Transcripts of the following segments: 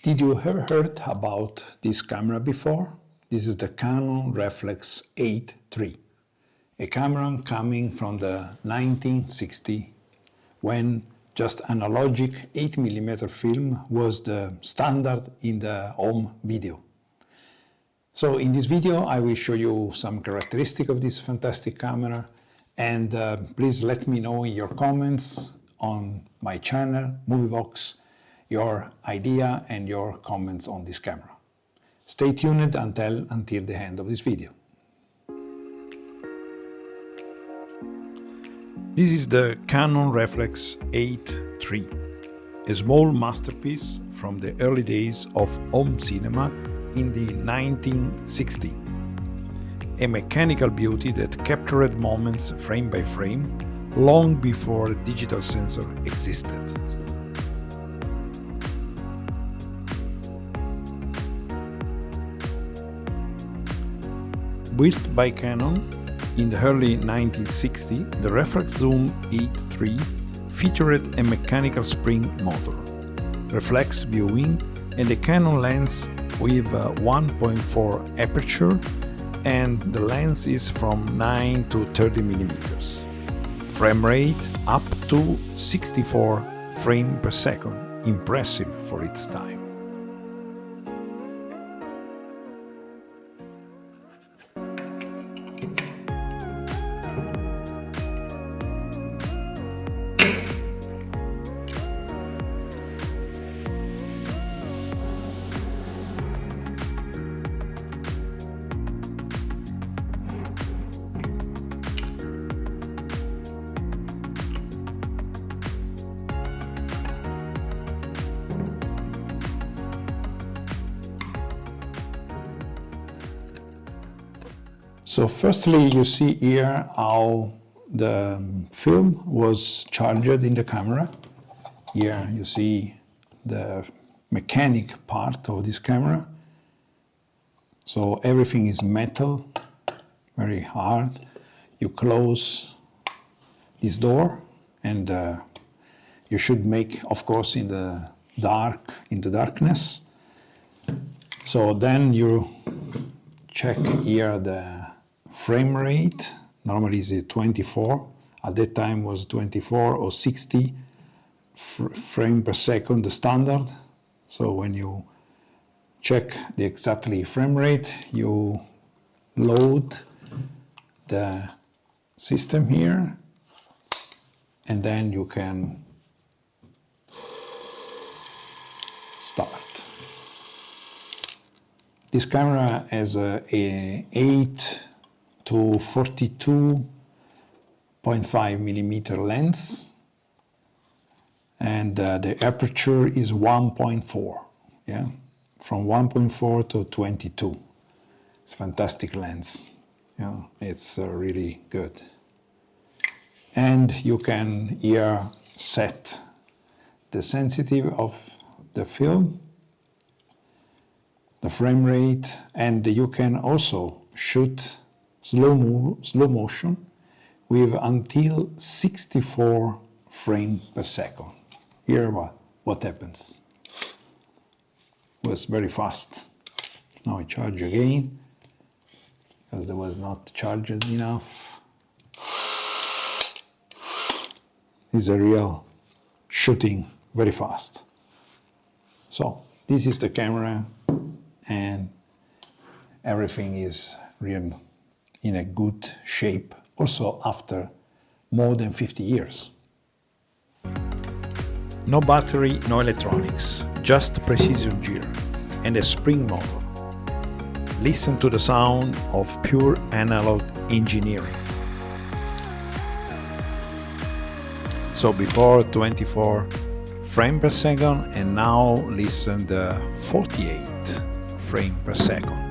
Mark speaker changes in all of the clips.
Speaker 1: Did you ever heard about this camera before? This is the CANON Reflex 8.3, a camera coming from the 1960s when just analogic 8mm film was the standard in the home video. So in this video I will show you some characteristics of this fantastic camera, and please let me know in your comments on my channel, MovieVox, your idea and your comments on this camera. Stay tuned until the end of this video. This is the CANON Reflex 8.3, a small masterpiece from the early days of home cinema in the 1960s. A mechanical beauty that captured moments frame by frame long before digital sensor existed. Built by Canon in the early 1960s, the Reflex Zoom 8.3 featured a mechanical spring motor, reflex viewing, and a Canon lens with 1.4 aperture, and the lens is from 9 to 30 millimeters. Frame rate up to 64 frames per second, impressive for its time. So firstly, you see here how the film was charged in the camera. Here you see the mechanic part of this camera. So everything is metal, very hard. You close this door, and you should make, of course, in the darkness. So then you check here the frame rate. Normally it's 24. At that time was 24 or 60 frame per second, the standard. So when you check the exactly frame rate, you load the system here, and then you can start. This camera has a 8 to 42.5 millimeter lens, and the aperture is 1.4, yeah, from 1.4 to 22. It's a fantastic lens, yeah, it's really good. And you can here set the sensitivity of the film, the frame rate, and you can also shoot slow motion with until 64 frames per second. Here what happens. It was very fast. Now I charge again because there was not charged enough. It's a real shooting very fast. So this is the camera, and everything is real in a good shape, also after more than 50 years. No battery, no electronics, just precision gear and a spring motor. Listen to the sound of pure analog engineering. So before 24 frames per second, and now listen the 48 frames per second.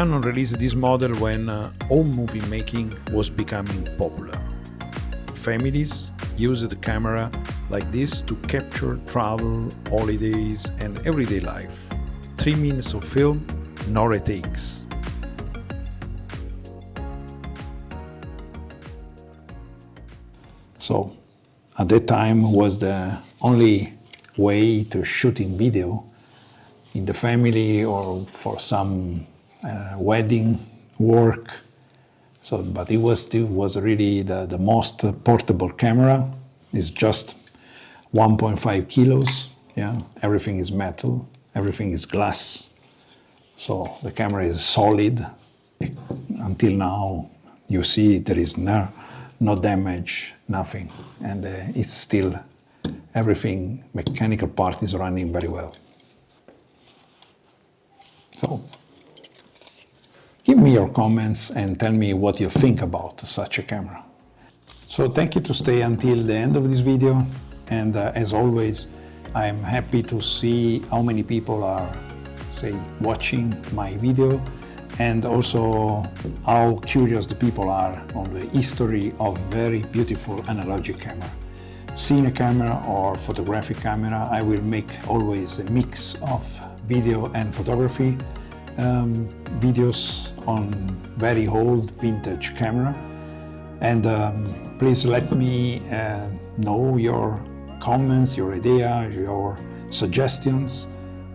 Speaker 1: Canon released this model when home movie making was becoming popular. Families used the camera like this to capture travel, holidays, and everyday life. 3 minutes of film, no retakes. So at that time was the only way to shooting video in the family or for some wedding work. So, but it was really the most portable camera. It's just 1.5 kilos. Yeah, everything is metal, everything is glass. So the camera is solid. Until now, you see there is no damage, nothing, and it's still everything. Mechanical part is running very well. So, give me your comments and tell me what you think about such a camera. So thank you to stay until the end of this video, and as always, I'm happy to see how many people are, say, watching my video, and also how curious the people are on the history of very beautiful analogic camera. Cine camera or photographic camera, I will make always a mix of video and photography, videos on very old vintage camera, and please let me know your comments, your idea, your suggestions,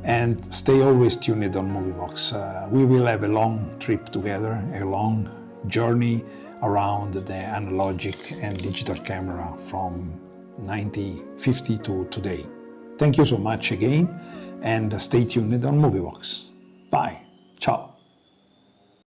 Speaker 1: and stay always tuned on MovieVox. We will have a long trip together, a long journey around the analogic and digital camera from 1950 to today. Thank you so much again, and stay tuned on MovieVox. Bye. Ciao.